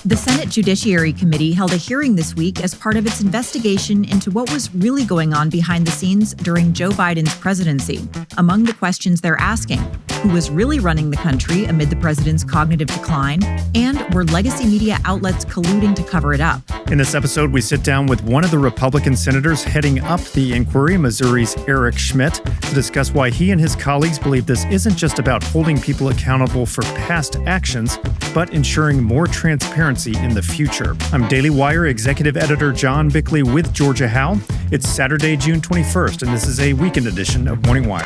The Senate Judiciary Committee held a hearing this week as part of its investigation into what was really going on behind the scenes during Joe Biden's presidency. Among the questions they're asking, who was really running the country amid the president's cognitive decline, and were legacy media outlets colluding to cover it up? In this episode, we sit down with one of the Republican senators heading up the inquiry, Missouri's Eric Schmitt, to discuss why he and his colleagues believe this isn't just about holding people accountable for past actions, but ensuring more transparency in the future. I'm Daily Wire Executive Editor John Bickley with Georgia Howe. It's Saturday, June 21st, and this is a weekend edition of Morning Wire.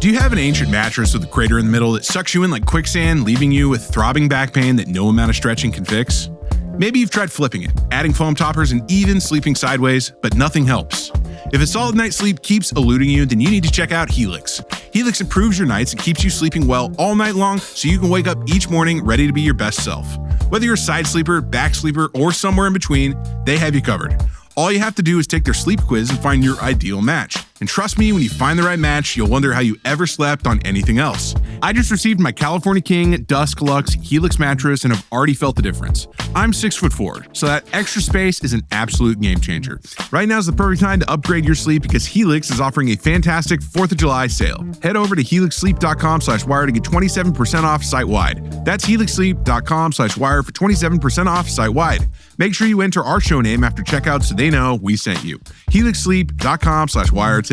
Do you have an ancient mattress with a crater in the middle that sucks you in like quicksand, leaving you with throbbing back pain that no amount of stretching can fix? Maybe you've tried flipping it, adding foam toppers, and even sleeping sideways, but nothing helps. If a solid night's sleep keeps eluding you, then you need to check out Helix. Helix improves your nights and keeps you sleeping well all night long so you can wake up each morning ready to be your best self. Whether you're a side sleeper, back sleeper, or somewhere in between, they have you covered. All you have to do is take their sleep quiz and find your ideal match. And trust me, when you find the right match, you'll wonder how you ever slept on anything else. I just received my California King Dusk Luxe Helix mattress and have already felt the difference. I'm 6'4", so that extra space is an absolute game changer. Right now is the perfect time to upgrade your sleep because Helix is offering a fantastic 4th of July sale. Head over to helixsleep.com/wire to get 27% off site-wide. That's helixsleep.com/wire for 27% off site-wide. Make sure you enter our show name after checkout so they know we sent you. helixsleep.com/wire today.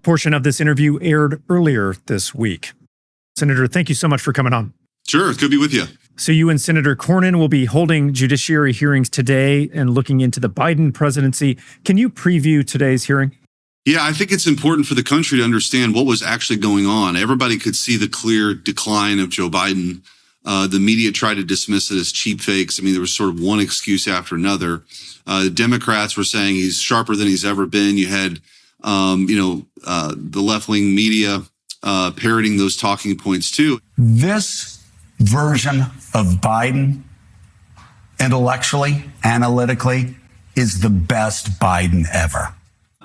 Portion of this interview aired earlier this week. Senator, thank you so much for coming on. Sure, it's good to be with you. So you and Senator Cornyn will be holding judiciary hearings today and looking into the Biden presidency. Can you preview today's hearing? Yeah, I think it's important for the country to understand what was actually going on. Everybody could see the clear decline of Joe Biden. The media tried to dismiss it as cheap fakes. I mean, there was sort of one excuse after another. The Democrats were saying he's sharper than he's ever been. You had, the left-wing media parroting those talking points too. This version of Biden, intellectually, analytically, is the best Biden ever.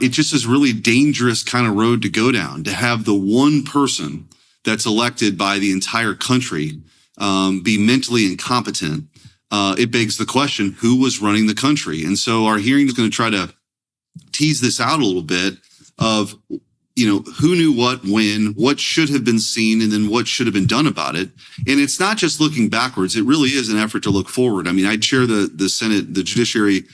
It just is really dangerous kind of road to go down, to have the one person that's elected by the entire country be mentally incompetent. It begs the question, who was running the country? And so our hearing is going to try to tease this out a little bit of, who knew what, when, what should have been seen, and then what should have been done about it. And it's not just looking backwards. It really is an effort to look forward. I mean, I chair the Senate, the Judiciary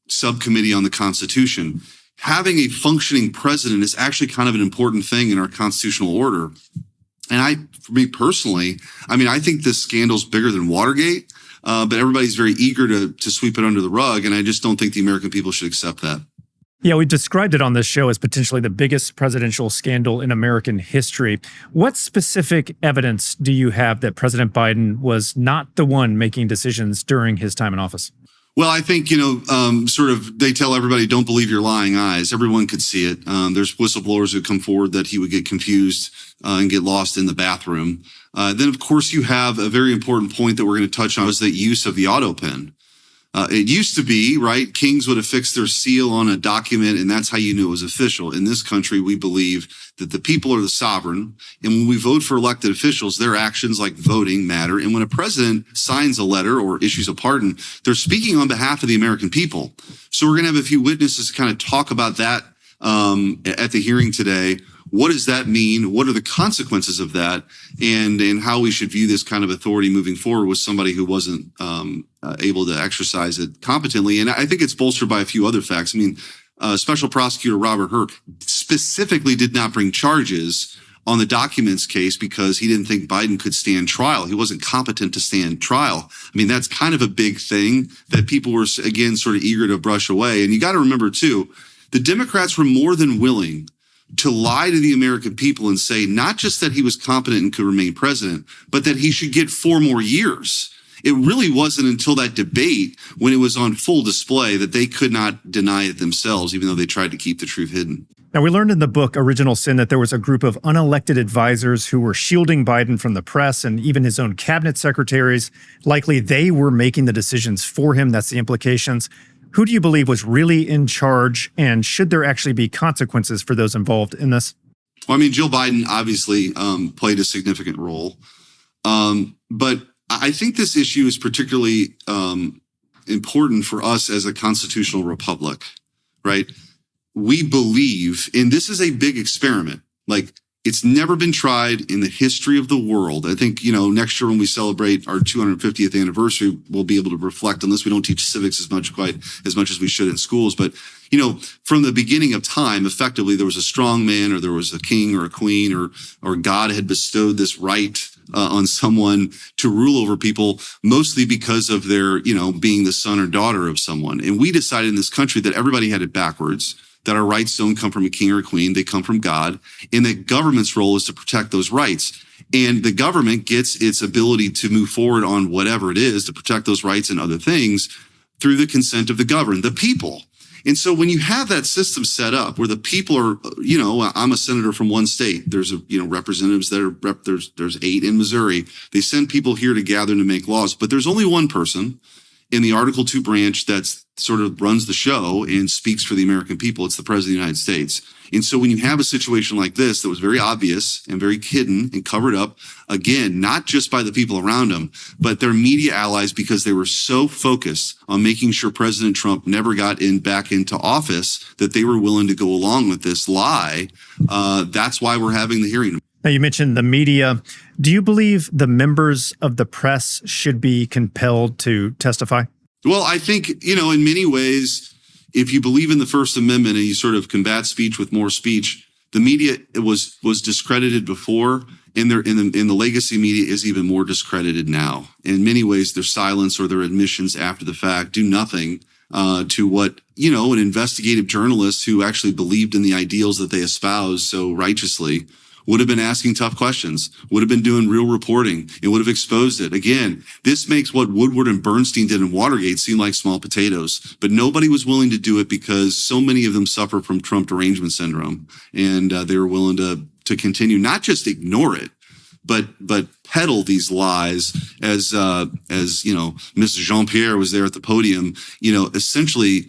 Subcommittee on the Constitution. Having a functioning president is actually kind of an important thing in our constitutional order. And for me personally, I think this scandal's bigger than Watergate, but everybody's very eager to sweep it under the rug. And I just don't think the American people should accept that. Yeah, we described it on this show as potentially the biggest presidential scandal in American history. What specific evidence do you have that President Biden was not the one making decisions during his time in office? Well, I think, they tell everybody, don't believe your lying eyes. Everyone could see it. There's whistleblowers who come forward that he would get confused and get lost in the bathroom. Then, of course, you have a very important point that we're going to touch on is the use of the auto pen. It used to be, right, kings would affix their seal on a document, and that's how you knew it was official. In this country, we believe that the people are the sovereign, and when we vote for elected officials, their actions like voting matter. And when a president signs a letter or issues a pardon, they're speaking on behalf of the American people. So we're going to have a few witnesses to kind of talk about that at the hearing today. What does that mean? What are the consequences of that? And how we should view this kind of authority moving forward with somebody who wasn't able to exercise it competently. And I think it's bolstered by a few other facts. Special Prosecutor Robert Herc specifically did not bring charges on the documents case because he didn't think Biden could stand trial. He wasn't competent to stand trial. That's kind of a big thing that people were, again, sort of eager to brush away. And you got to remember, too, the Democrats were more than willing to lie to the American people and say not just that he was competent and could remain president, but that he should get 4 more years. It really wasn't until that debate when it was on full display that they could not deny it themselves, even though they tried to keep the truth hidden. Now, we learned in the book Original Sin that there was a group of unelected advisors who were shielding Biden from the press and even his own cabinet secretaries. Likely they were making the decisions for him. That's the implications. Who do you believe was really in charge, and should there actually be consequences for those involved in this? Well, I mean, Jill Biden obviously played a significant role. But I think this issue is particularly important for us as a constitutional republic, right? We believe, and this is a big experiment, like it's never been tried in the history of the world. I think, next year when we celebrate our 250th anniversary, we'll be able to reflect on this. We don't teach civics quite as much as we should in schools, but from the beginning of time, effectively, there was a strong man or there was a king or a queen or God had bestowed this right on someone to rule over people, mostly because of their, being the son or daughter of someone. And we decided in this country that everybody had it backwards, that our rights don't come from a king or a queen, they come from God, and that government's role is to protect those rights. And the government gets its ability to move forward on whatever it is to protect those rights and other things through the consent of the governed, the people. And so when you have that system set up where the people are, I'm a senator from one state. There's representatives that are there's 8 in Missouri. They send people here to gather to make laws, but there's only one person in the Article 2 branch that's sort of runs the show and speaks for the American people. It's the President of the United States. And so when you have a situation like this that was very obvious and very hidden and covered up, again, not just by the people around them, but their media allies, because they were so focused on making sure President Trump never got back into office that they were willing to go along with this lie. That's why we're having the hearing. Now, you mentioned the media. Do you believe the members of the press should be compelled to testify? Well, I think, in many ways, if you believe in the First Amendment and you sort of combat speech with more speech, the media was discredited before, and the legacy media is even more discredited now. In many ways, their silence or their admissions after the fact do nothing to what, an investigative journalist who actually believed in the ideals that they espoused so righteously would have been asking tough questions, would have been doing real reporting, and would have exposed it. Again, this makes what Woodward and Bernstein did in Watergate seem like small potatoes, but nobody was willing to do it because so many of them suffer from Trump derangement syndrome, and they were willing to continue, not just ignore it, but peddle these lies as Mr. Jean-Pierre was there at the podium, essentially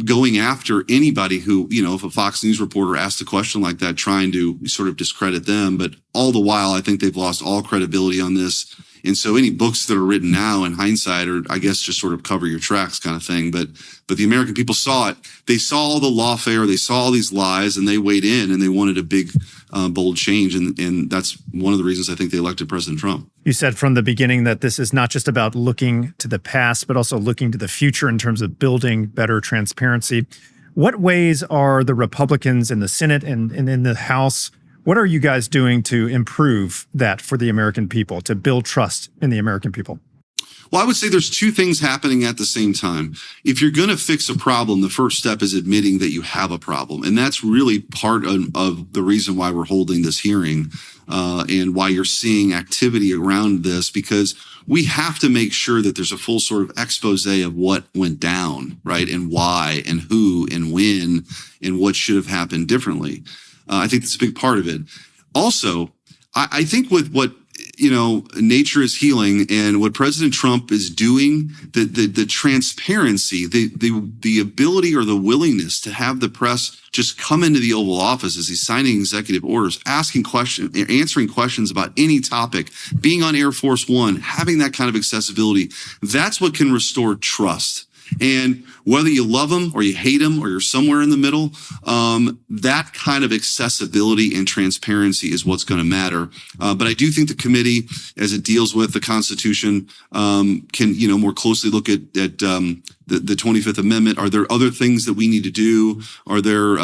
going after anybody who, if a Fox News reporter asked a question like that, trying to sort of discredit them. But all the while, I think they've lost all credibility on this. And so any books that are written now in hindsight are, I guess, just sort of cover your tracks kind of thing. But the American people saw it. They saw all the lawfare. They saw all these lies, and they weighed in, and they wanted a big, bold change. And that's one of the reasons I think they elected President Trump. You said from the beginning that this is not just about looking to the past, but also looking to the future in terms of building better transparency. What ways are the Republicans in the Senate and in the House, what are you guys doing to improve that for the American people, to build trust in the American people? Well, I would say there's 2 things happening at the same time. If you're going to fix a problem, the first step is admitting that you have a problem. And that's really part of the reason why we're holding this hearing and why you're seeing activity around this, because we have to make sure that there's a full sort of expose of what went down, right? And why and who and when and what should have happened differently. I think that's a big part of it. Also, I think with what, nature is healing and what President Trump is doing, the transparency, the ability or the willingness to have the press just come into the Oval Office as he's signing executive orders, asking questions, answering questions about any topic, being on Air Force One, having that kind of accessibility, that's what can restore trust. And whether you love them or you hate them or you're somewhere in the middle, that kind of accessibility and transparency is what's going to matter. But I do think the committee, as it deals with the Constitution, can, more closely look at the 25th Amendment. Are there other things that we need to do? Are there,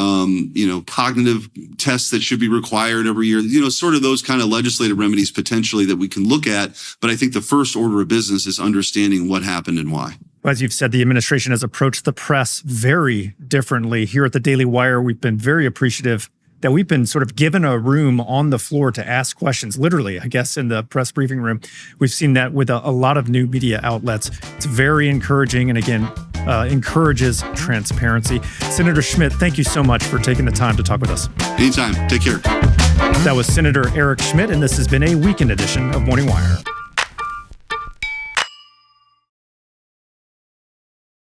cognitive tests that should be required every year? Sort of those kind of legislative remedies potentially that we can look at. But I think the first order of business is understanding what happened and why. As you've said, the administration has approached the press very differently. Here at the Daily Wire, we've been very appreciative that we've been sort of given a room on the floor to ask questions, literally, I guess, in the press briefing room. We've seen that with a lot of new media outlets. It's very encouraging and, again, encourages transparency. Senator Schmitt, thank you so much for taking the time to talk with us. Anytime. Take care. That was Senator Eric Schmitt, and this has been a weekend edition of Morning Wire.